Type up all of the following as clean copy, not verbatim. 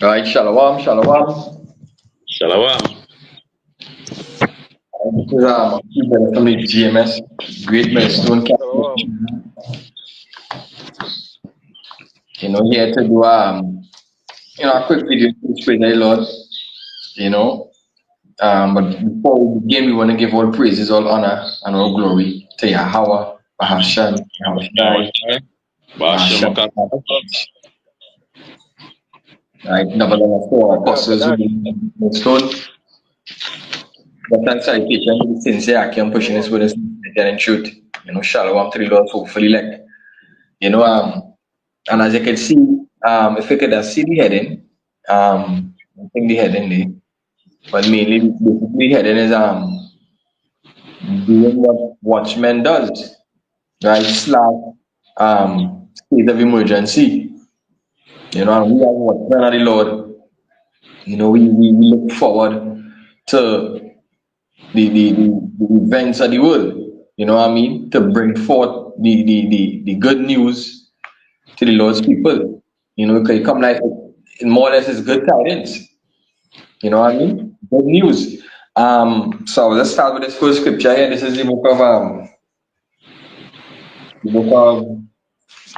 Right, shalom, shalom. Shalom. This is Cuban from the GMS, Great Millstone Capital. Shalom. Here to do a quick video to spread the Lord. You know, but before we begin, we want to give all praises, all honor, and all glory to Yahweh, Bahashem, Yahushai, Bashem Bahashem. Akak. Right, number one, four apostles who Kadash. be in Millstone. But that's citation to the sincere, I can pushing this with us and truth. Shalom to the Lord, hopefully, and as you can see, if you could see the heading, I think the heading there, but mainly basically the heading is doing what Watchmen does, right? Slash state of emergency. And we are Watchmen of the Lord. We look forward to the events of the world. You know what I mean? To bring forth the good news to the Lord's people. It could come like more or less it's good tidings. You know what I mean? Good news. So let's start with this first scripture here. This is the book of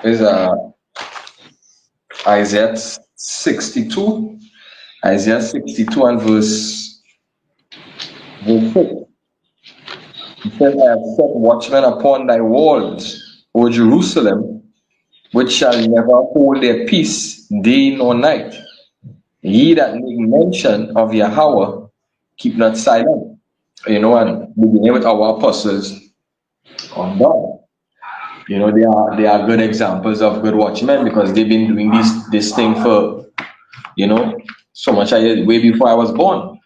is Isaiah 62. Isaiah 62 and verse 6. It says, I have set watchmen upon thy walls, O Jerusalem, which shall never hold their peace day nor night. Ye that make mention of Yahweh, keep not silent. And beginning with our apostles of God. They are good examples of good watchmen because they've been doing this thing for, so much way before I was born.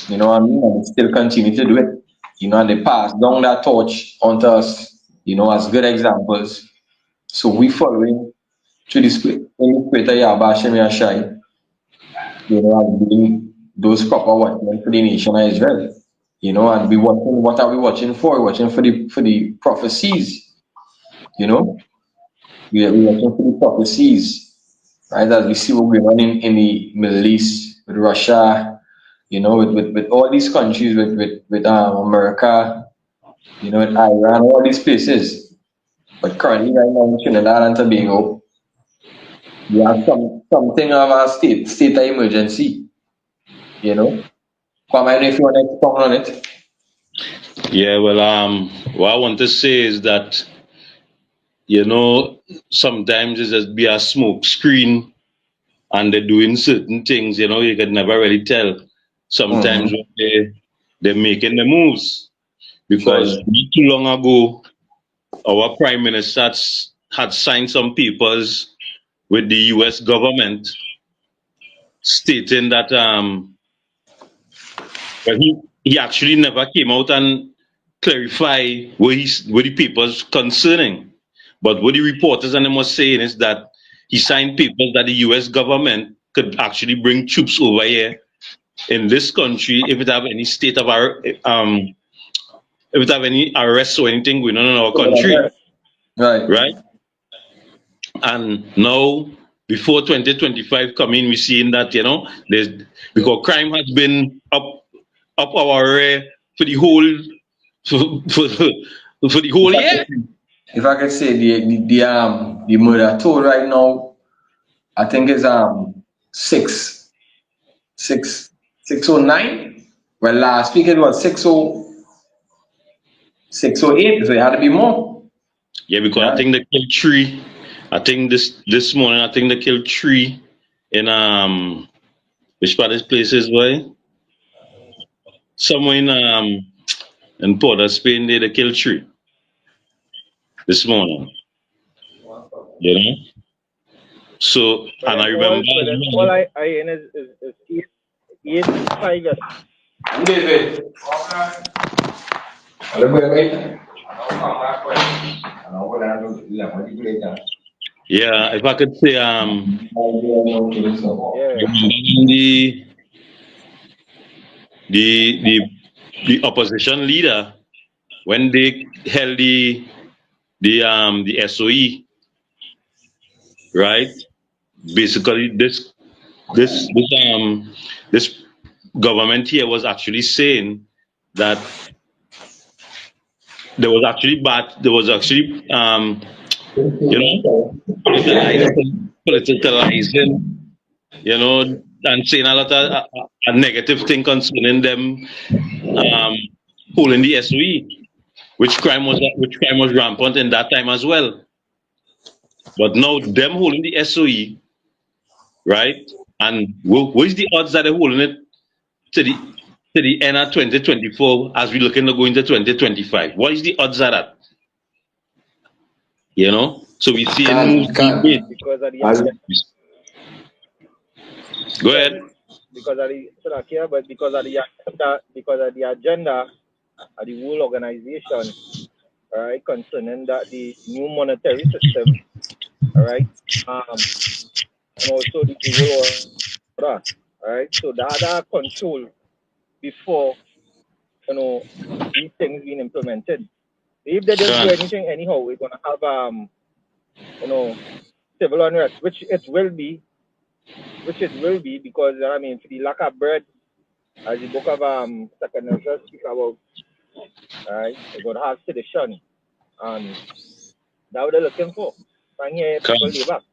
You know what I mean? And they still continue to do it. And they pass down that torch onto us, as good examples. So we following through the spirit Yahweh Hashem Yashai, and being those proper watchmen for the nation of Israel. And we watching. What are we watching for? We're watching for the prophecies. We're watching for the prophecies, right? As we see what going on in the Middle East with Russia, with all these countries, with America, with Iran, all these places. But currently, right now, in Trinidad and Tobago, we have something of a state of emergency. Kwame, I don't know if you want to expound on it. Yeah, well, what I want to say is that, sometimes it's just be a smoke screen and they're doing certain things, you can never really tell. Sometimes when they're making the moves. Because not too long ago, our Prime Minister had signed some papers with the US government stating that well, he actually never came out and clarify what the papers concerning. But what the reporters and them was saying is that he signed papers that the US government could actually bring troops over here in this country if it have any state of if it have any arrests or anything going on in our country. Right? And now before 2025 coming, we're seeing that, there's because crime has been up our rear for the whole for the whole year. If I could say the murder toll right now, I think is 609. Well, last week it was 608, so it had to be more. Yeah, because I think they killed 3. I think this morning I think they killed 3 in which part of this place is boy? Somewhere in Port of Spain they killed 3 this morning. So and I remember All I in is East 5 years. David. yeah, if I could say the opposition leader when they held the SOE, right? Basically, this this government here was actually saying that there was actually politicalizing, and saying a lot of a negative thing concerning them pulling the SOE, which crime was rampant in that time as well. But now them holding the SOE, right? And what is the odds that they're holding it to the end of 2024 as we looking to go into 2025? What is the odds of that? So we see moves being made. because of the Go ahead. because of the Slovakia, but because of the agenda of the whole organization, all right, concerning that the new monetary system, all right, and also the whole order, all right. So that are control before these things being implemented. If they just do anything anyhow, we're gonna have civil unrest, which it will be because I mean for the lack of bread, as the book of Second Ezra speak about, right? We're gonna have sedition, and that's what they're looking for. And here people live up,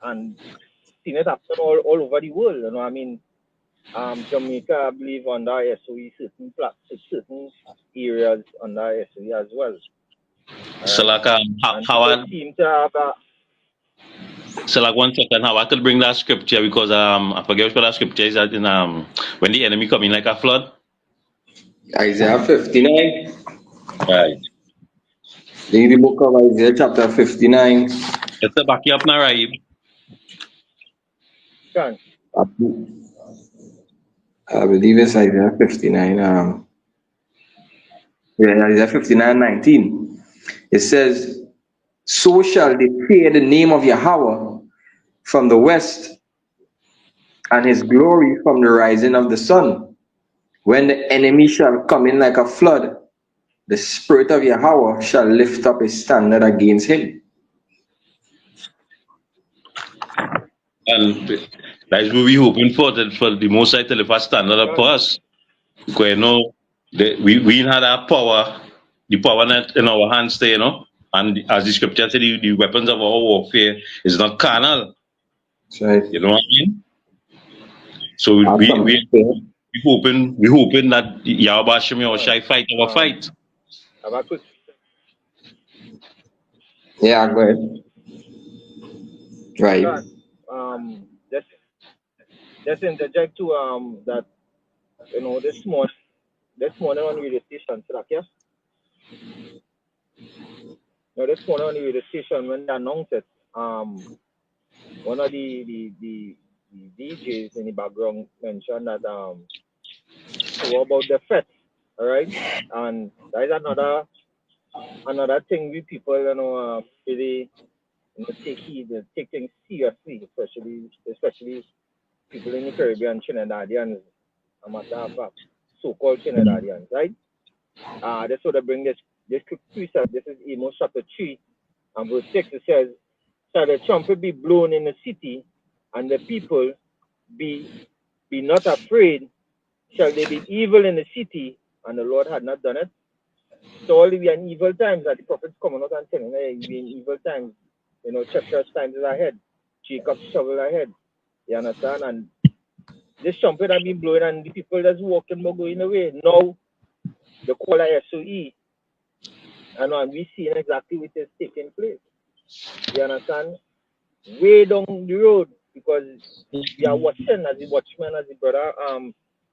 and seen it happen all over the world. I mean, Jamaica, I believe, under SOE certain areas under SOE as well. So like how seem to have so like 1 second, how I could bring that scripture because I forget what that scripture is that in when the enemy come in like a flood. Isaiah 59. Right. In the book of Isaiah chapter 59. Let's back you up now, right? I believe it's Isaiah 59. Isaiah 59:19. It says, "So shall they fear the name of Yahweh from the west, and his glory from the rising of the sun. When the enemy shall come in like a flood, the spirit of Yahweh shall lift up a standard against him." And that's what we're hoping for the Most High to lift a standard up for us. Because we had our power, the power net in our hands there, and as the scripture said, the weapons of our warfare is not carnal. That's right. You know what I mean? So we hoping that Yahweh Hashem shall fight our fight. Yeah, go ahead. Right. Just interject to that this morning on the radio station, Slovakia. This morning on the radio station when they announced it, one of the DJs in the background mentioned that about the threat, all right, and that is another thing we people really take things seriously, especially people in the Caribbean, Trinidadians, so-called Trinidadians, right? That's what I bring this quick precept. This is Amos chapter 3 and verse 6. It says, "Shall the trumpet be blown in the city, and the people be not afraid? Shall they be evil in the city, and the Lord had not done it?" So all we are in evil times, that the prophets coming out and telling, "Hey, we in evil times. Treacherous times is ahead. Jacob's shovel ahead." You understand? And this trumpet has been blowing, and the people that's walking are going away. Now, the call of SOE, and we see exactly what is taking place. You understand? Way down the road, because we are watching as the watchman, as the brother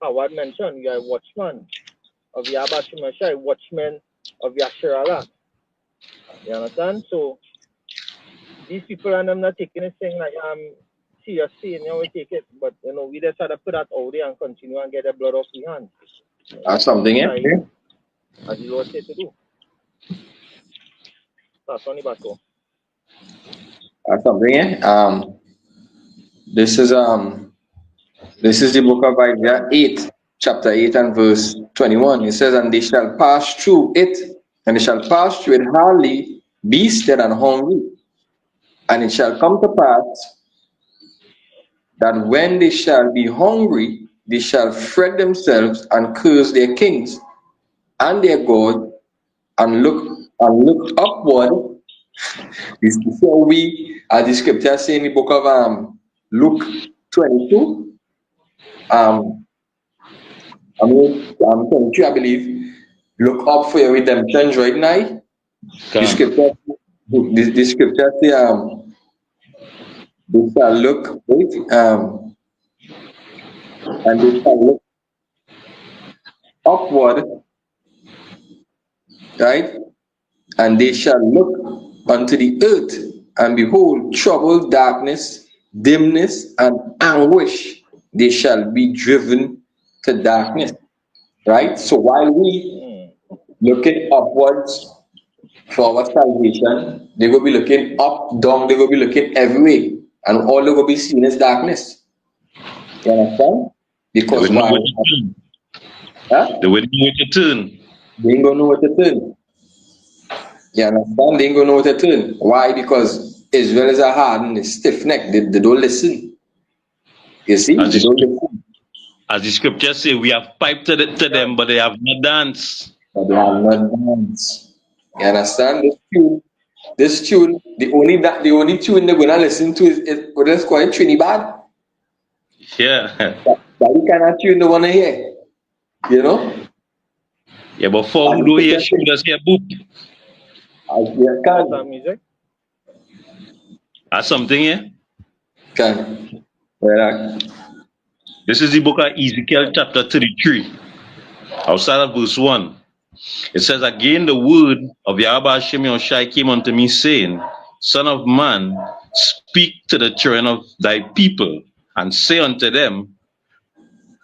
Howard mentioned, we are watchman of Yahweh Shemashai, watchman of Yasharallah. You understand? So these people and them not taking this thing like seriously, and we take it, but we just had to put that out there and continue and get the blood off the hands. That's something, yeah. As the Lord said to do. That's only battle. That's something, yeah. This is the book of Isaiah 8, chapter 8 and verse 21. It says, "And they shall pass through it, and they shall pass through it hardly, beasted and hungry. And it shall come to pass that when they shall be hungry, they shall fret themselves and curse their kings and their God, and look upward. This is how we, as the scripture say in the book of Luke 22, um, 23, I believe. Look up for your redemptions right now. The Come. scripture, the scripture say, they shall look, wait, and they shall look upward, right? And they shall look unto the earth, and behold, trouble, darkness, dimness, and anguish. They shall be driven to darkness, right? So while we looking upwards for our salvation, they will be looking up, down, they will be looking everywhere, and all they will be seeing is darkness. You understand? They Because wouldn't know why? where to turn. Huh? They wouldn't know where to turn. They ain't gonna know what to turn. You understand? They ain't gonna know what to turn. Why? Because Israel is a hardened, stiff neck. They don't listen. You see? As They the, don't scrip- listen. as the scripture say, we have piped to them, but they have not danced. But they have not danced. You understand? This tune, the only tune they're gonna listen to is what is called Trinidad. Yeah. That the kind of tune they wanna hear. You know? Yeah, but for And who do hear shoot us here boop. you That's our music. That's something here. can. Yeah. This is the book of Ezekiel chapter 33. I'll start at verse 1. It says, Again the word of Yahweh Hashem Yahushai came unto me, saying, Son of man, speak to the children of thy people, and say unto them,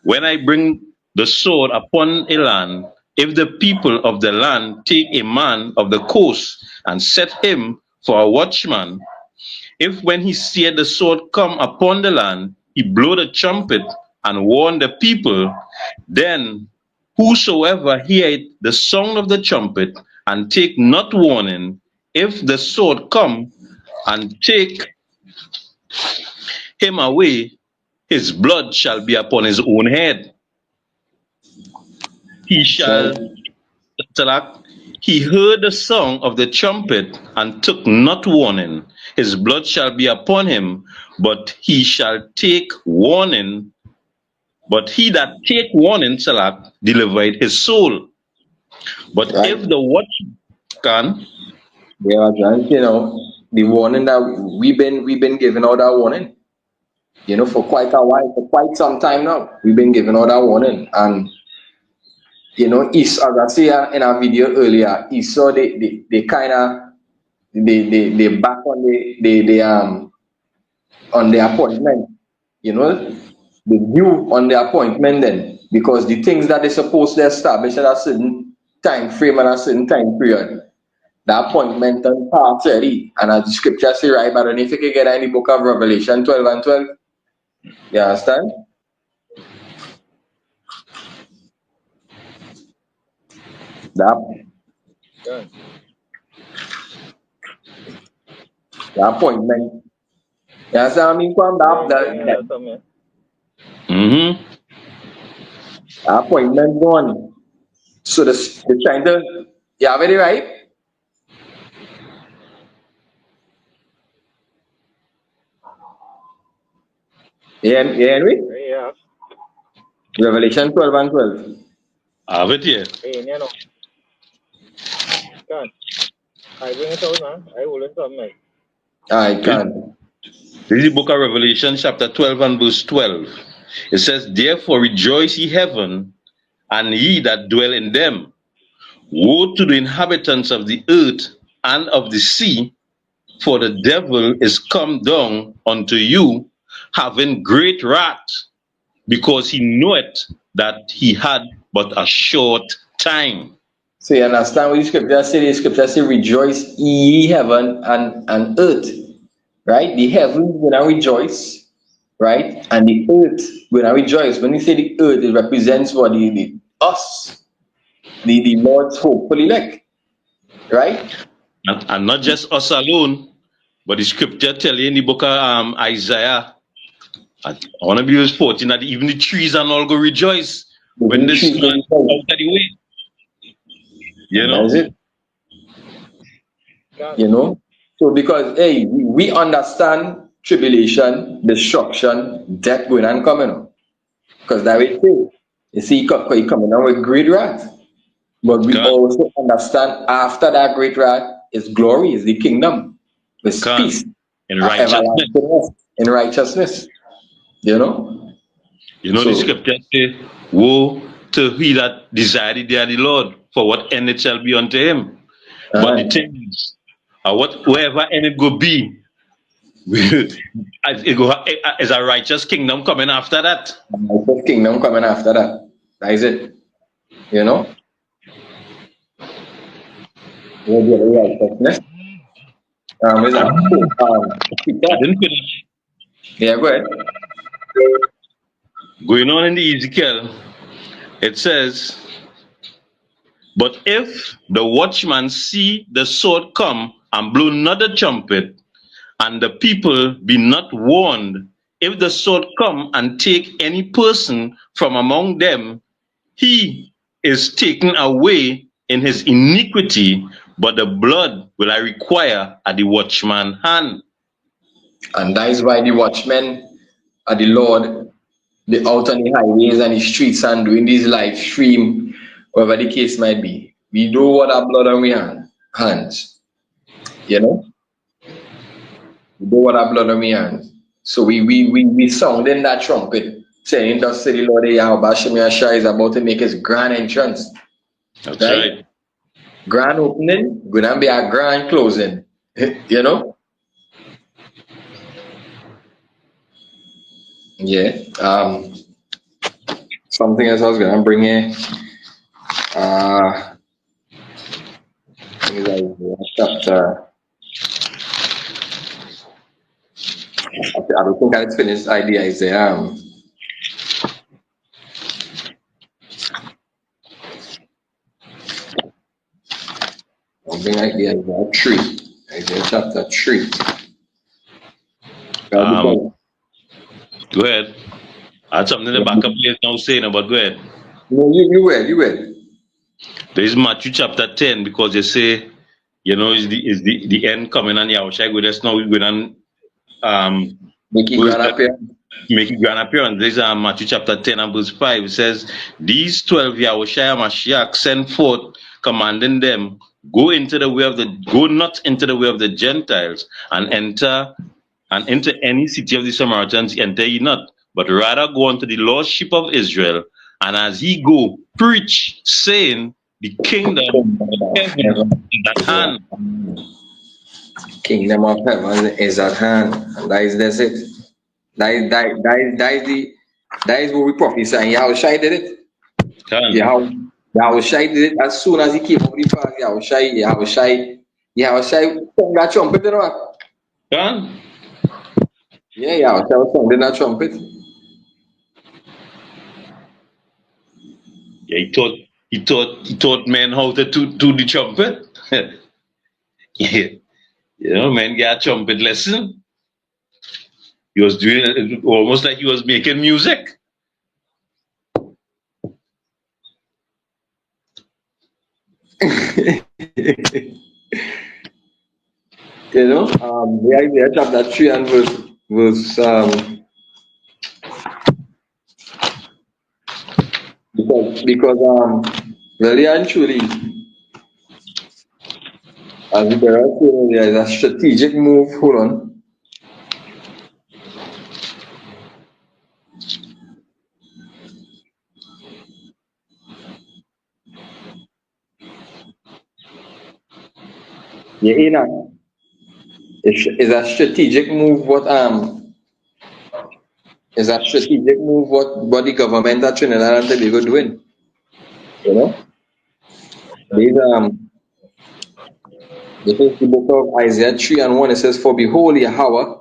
When I bring the sword upon a land, if the people of the land take a man of the coast and set him for a watchman, if when he seeth the sword come upon the land, he blow the trumpet and warn the people, then whosoever heareth the sound of the trumpet and take not warning, if the sword come and take him away, his blood shall be upon his own head. He shall, he heard the song of the trumpet and took not warning. His blood shall be upon him, but he shall take warning. But he that take warning, Salak, delivered his soul. But Right. if the watchman can, Yeah, John, the warning that we've been giving out that warning. For quite a while, for quite some time now, we've been giving out that warning. And Esau, as I said in our video earlier, Esau they kind of they back on the appointment. They due on the appointment then, because the things that they're supposed to establish at a certain time frame and a certain time period, the appointment done pass already. And as the scripture say, right, but I don't know if you can get that in the book of Revelation 12 and 12. You understand? The appointment. You understand what I mean? The appointment gone. So they're trying to, you have it right? You hear me? Yeah. Revelation 12 and 12. I have it here. Hey, no. Can. I bring it out now. I hold it on me. I can. This is the book of Revelation, chapter 12 and verse 12. It says, Therefore rejoice ye heaven, and ye that dwell in them. Woe to the inhabitants of the earth and of the sea, for the devil is come down unto you, having great wrath, because he knoweth that he had but a short time. So you understand what the scripture says? The scripture says, rejoice ye heaven and earth. Right? The heavens will not rejoice. Right? And the earth will not rejoice. When you say the earth, it represents what the us. The Lord's hopeful elect. Right? And not just us alone, but the scripture tell you in the book of Isaiah, I want to be those 14 that even the trees and all go rejoice when the sun Trees, out of the way. You and know? that's it. Can. You know? So because hey, we understand tribulation, destruction, death going and coming. Because that way too. You see, he coming out with great wrath. But we Can't, also understand after that great wrath is glory, is the kingdom, is can't. peace, In righteousness. everlastingness, in righteousness. You know? You know the So scripture say, woe to he that desire the day of the Lord, for what end it shall be unto him. But the uh, thing is, wherever end it go be, it go is a righteous kingdom coming after that. the kingdom coming after that. That is it. You know? Will be the righteousness. Is that I Peter? didn't finish. Yeah, go ahead. Going on in the Ezekiel, it says, but if the watchman see the sword come and blow not the trumpet, and the people be not warned, if the sword come and take any person from among them, he is taken away in his iniquity, but the blood will I require at the watchman's hand. And that is why the watchmen are the Lord, the out on the highways and the streets and doing these live stream, whatever the case might be. We do what our blood on our hands. You know? We do what our blood on our hands. So we sounding that trumpet, saying, thus say the Lord Yahweh Hashem Yahshua is about to make his grand entrance. That's Right? right. Grand opening, gonna be a grand closing. You know? Yeah. Something else I was gonna bring in. Chapter. I don't think I finished idea is I'll bring idea is 3. Isaiah chapter 3. Go ahead. I had something in the backup place now saying about go ahead. No, you will. There is Matthew chapter 10 because they say, you know, is the end coming and Yahushua go just now we're going to Make it grand appearance. make a grand appearance. There's Matthew chapter 10 and verse 5. It says, these 12 Yahushua Mashiach sent forth, commanding them, go not into the way of the Gentiles, and enter any city of the Samaritans, enter ye not, but rather go unto the lost sheep of Israel, and as ye go, preach, saying, the kingdom of heaven is at hand. Kingdom of heaven is at hand. And that's it. That is what we prophesy. Yahushua did it. Yahushua did it as soon as he came over the path. Yahushua sang that trumpet, you know. Yeah, Yahushua was sounding that trumpet. Yeah, he taught men how to do the trumpet. Yeah. You know, men get a trumpet lesson. He was doing it almost like he was making music. You know, Isaiah chapter 3 and verse because really and truly, as the bearer said, there is a strategic move. Hold on. Yeah, Enoch. Is a strategic move what the government of Trinidad and Tobago doing. You know? This is the book of Isaiah 3 and 1. It says, for behold, Yahweh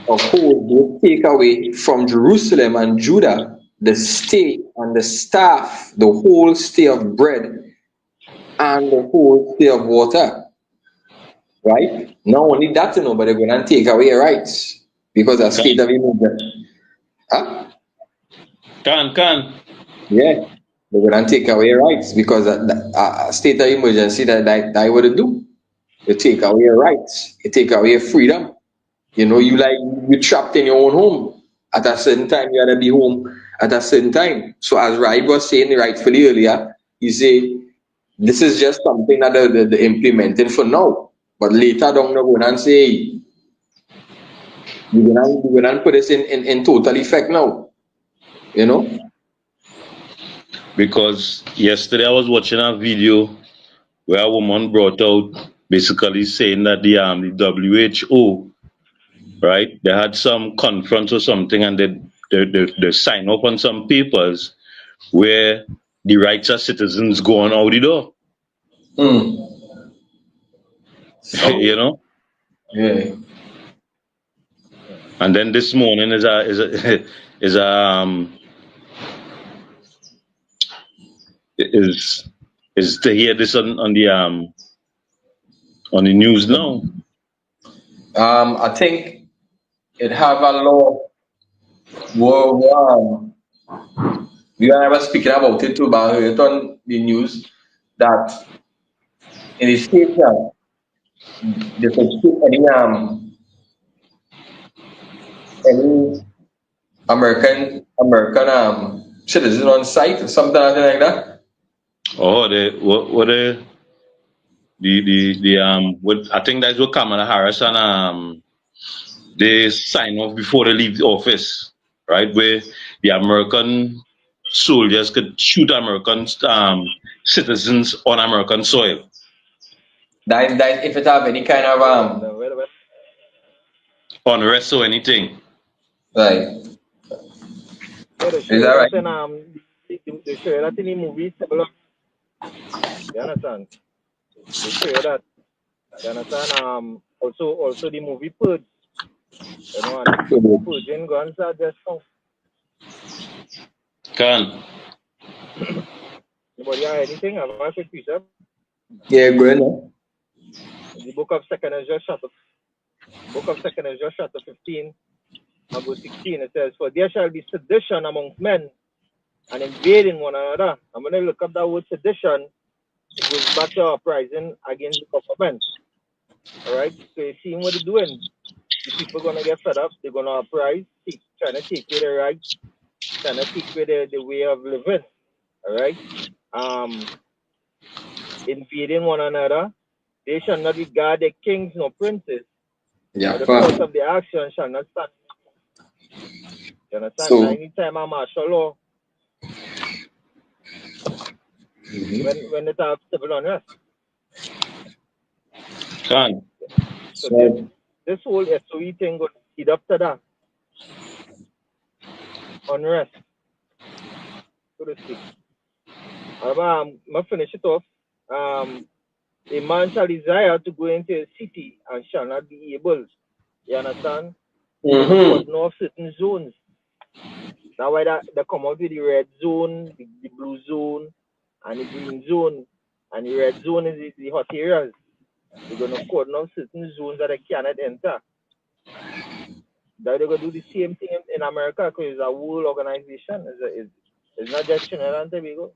of hosts will take away from Jerusalem and Judah the stay and the staff, the whole stay of bread and the whole stay of water. Right? Not only that, you know, but they're going to take away your rights. because a state of emergency. Huh? Can. Yeah, they're gonna take away your rights because a state of emergency that would do. You take away your rights, you take away your freedom. You know, you trapped in your own home. At a certain time, you gotta be home at a certain time. So as Raib was saying rightfully earlier, he say this is just something that they're implementing for now. But later down the road and say, hey, we're gonna put this in total effect now. You know? Because yesterday I was watching a video where a woman brought out basically saying that the WHO, right, they had some conference or something, and they sign up on some papers where the rights of citizens go on out the door. You know? Yeah. And then this morning is to hear this on the news now. I think it have a law where we are never speaking about it too, but I heard on the news that in the state they could shoot any American citizen on site or something like that. Oh, I think that's what Kamala Harris and they sign off before they leave the office, right? Where the American soldiers could shoot American citizens on American soil. That if it have any kind of unrest or anything. right. Is that right? They show that in the movie. You understand? They show that. You understand? Also the movie Purge. You know, and purging guns are just found. Can. Anybody have anything? Have a quick piece up? Yeah, go ahead. The book of 2nd Ezra chapter 15, and verse 16, it says, "For there shall be sedition amongst men, and invading one another." I'm going to look up that word sedition. It goes back to uprising against the government. Alright? So you see what they're doing. The people are going to get fed up. They're going to uprise, trying to take away their rights, trying to take away the way of living. Alright? Invading one another. They shall not regard their kings nor princes. Yeah. The course of the action shall not stand. You understand? So, anytime a martial law, when it have civil unrest. Can. So this whole SOE thing will lead up to that. Unrest. So to speak. I'm going to finish it off. A man shall desire to go into a city and shall not be able. You understand? But no certain zones. That's why they come out with the red zone, the blue zone, and the green zone. And the red zone is the hot areas. They're going to cordon off certain zones that they cannot enter. They're going to do the same thing in America because it's a whole organization. It's not just Trinidad and Tobago.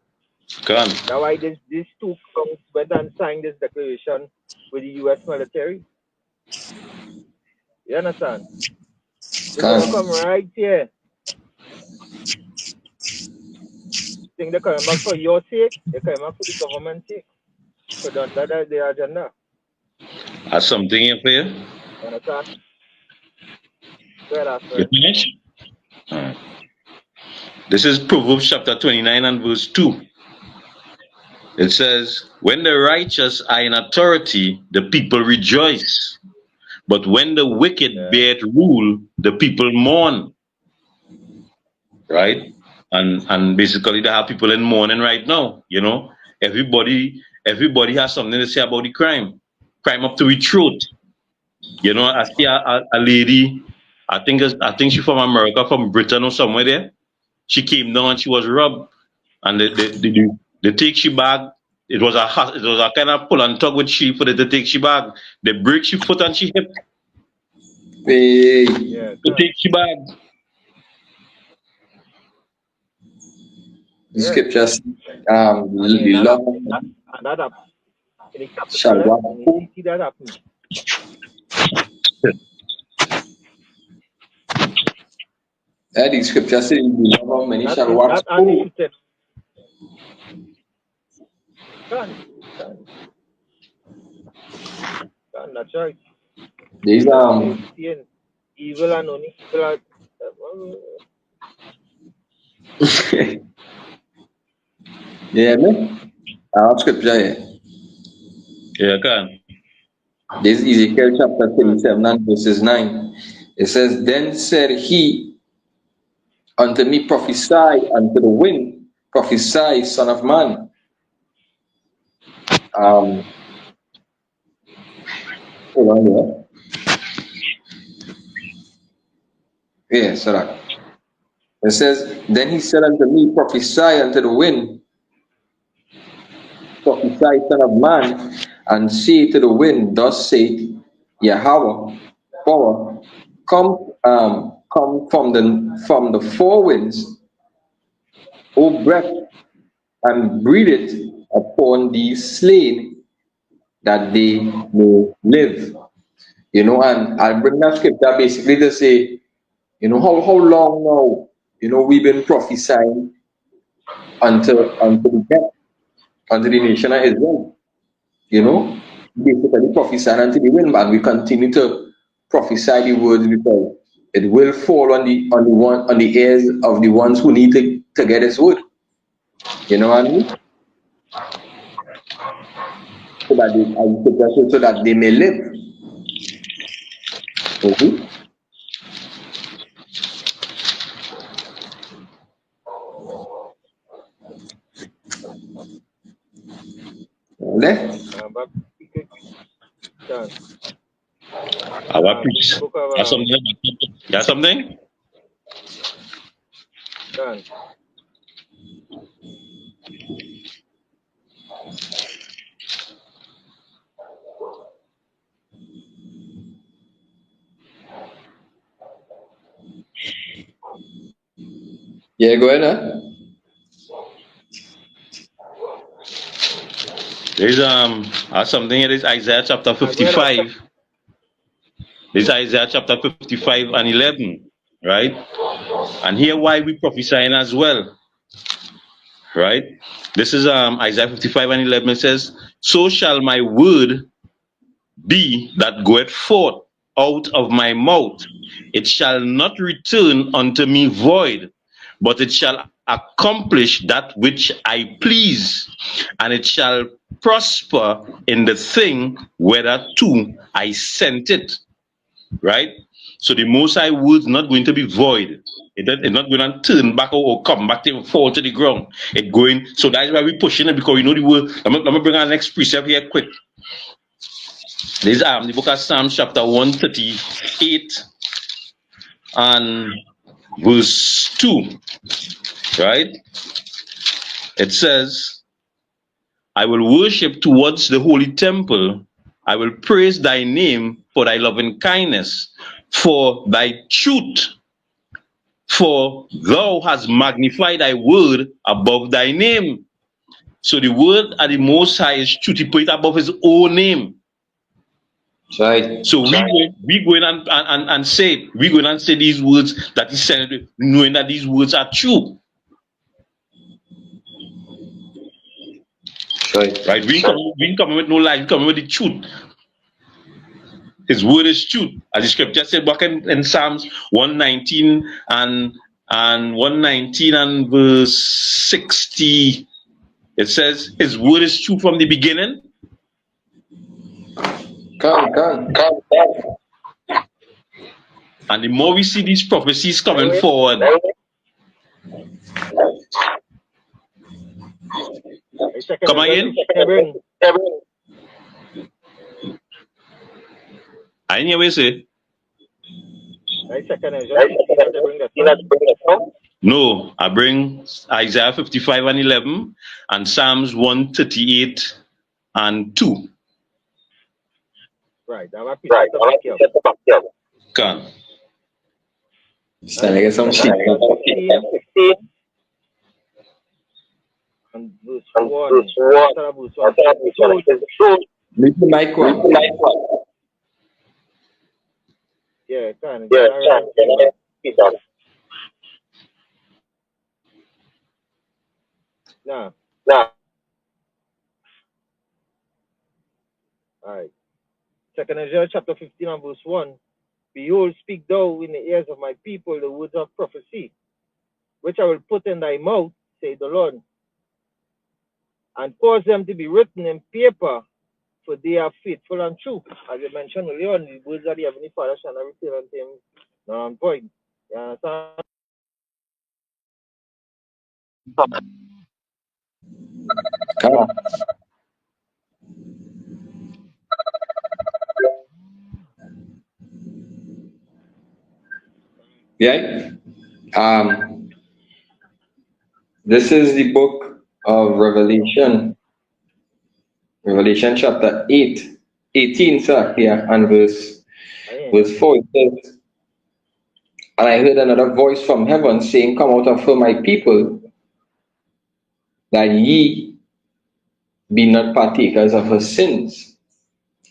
That's why these two went and signed this declaration with the U.S. military. You understand? They're going to come right here. Think they're coming back for your sake, they're coming back for the government's sake. So that's the agenda. Has something here for you? You understand? You finish? This is Proverbs chapter 29 and verse 2. It says, "When the righteous are in authority, the people rejoice. But when the wicked bear rule, the people mourn." Right? And basically they have people in mourning right now. You know, everybody has something to say about the crime up to its throat. You know, I see a lady, I think she's from America, from Britain or somewhere there. She came down and she was robbed, and they take she bag. It was a kind of pull and tug with she for the take she bag. They break she foot and she hip. Hey. Yeah, to take you back. The yeah. scriptures, I mean, the that Lord happened. That happened in the shall capital, walk in the who? city. That happened. The scriptures say, the love of many That shall is wax that and the cold. shooting. Can, can, that's right. There's That's what you're saying. Evil and only evil are. yeah, man. I have scripture here. Yeah, can. This is Ezekiel chapter 37 and verses 9. It says, Then said he unto me, prophesy unto the wind, prophesy, son of man. Um, hold on here. Yeah, so that. It says, Then he said unto me, prophesy unto the wind, prophesy, son of man, and say to the wind, thus saith Yahweh, power, come from the four winds, O breath, and breathe it upon these slain, that they may live. And I'll bring that scripture basically to say, how long now, we've been prophesying unto the death, unto the nation of Israel, basically prophesying unto the wind, and we continue to prophesy the words because it will fall on the ears of the ones who need to get his word. You know what I mean? So that they may live. Mhm. Left. But can. Our In the preach. book of You have something? You have something? can. Yeah, go ahead, huh? There's I have something. It is Isaiah chapter Go ahead. 55. This is Isaiah chapter 55 and 11, right? And here why we prophesying as well, right? This is Isaiah 55 and 11. It says, So shall my word be that goeth forth out of my mouth. It shall not return unto me void, but it shall accomplish that which I please, and it shall prosper in the thing whereto I sent it. Right? So the Most High word's not going to be void. It's not going to turn back or come back to fall to the ground. It going. So that's why we're pushing it, because the word. Let me bring our next precept here quick. This is the book of Psalms chapter 138 and verse 2. Right? It says, I will worship towards the holy temple. I will praise thy name for thy loving kindness, for thy truth. For thou hast magnified thy word above thy name. So the word of the Most High is truth. He put it above his own name. Right. So we go in and say, we go in and say these words that he said, knowing that these words are true. Right? We ain't coming with no lies, we coming with the truth. His word is truth. As the scripture said back in Psalms 119 and 119 and verse 60. It says his word is true from the beginning. Come. And the more we see these prophecies coming forward, come again? I didn't hear what you say. No, I bring Isaiah 55 and 11 and Psalms 138 and 2. Right. Can. Stand get some sheep. 15 and verse 1. After verse 1 says the truth. Leave the mic one. Yeah, can I Nah. Alright. Second Ezra chapter 15 and verse 1. Behold, speak thou in the ears of my people the words of prophecy, which I will put in thy mouth, say the Lord, and cause them to be written in paper, for they are faithful and true. As I mentioned earlier on, the words of the Heavenly Father shall not return unto him nor void. You understand? Come on. Yeah. This is the book of Revelation. Revelation chapter 18, sir, here, and verse 4. It says, and I heard another voice from heaven saying, come out of her, my people, that ye be not partakers of her sins,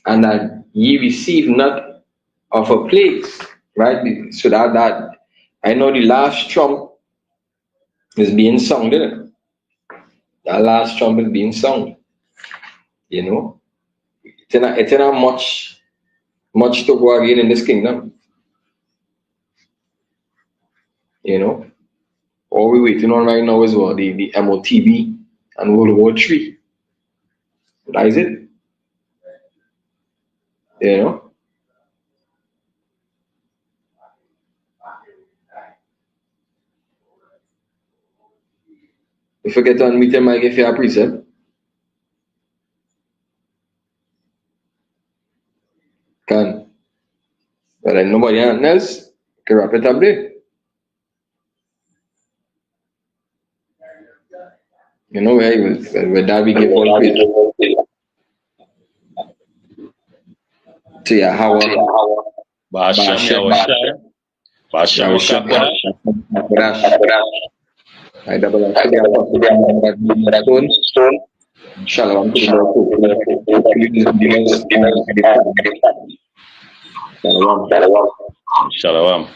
and that ye receive not of her plagues. Right? So that I know the last trump is being sung, didn't it? That last trump is being sung. You know? It's not much to go again in this kingdom. You know? All we're waiting on right now is what the MOTB and World War III. That is it. You know? You forget to unmute your mic if you are preset. Can. But then nobody else can wrap it up there. You know where with that we give all praise to Yahweh. Basham Yahushua. Basham Makakodash. I double up to the stone. Shalom. Shalom.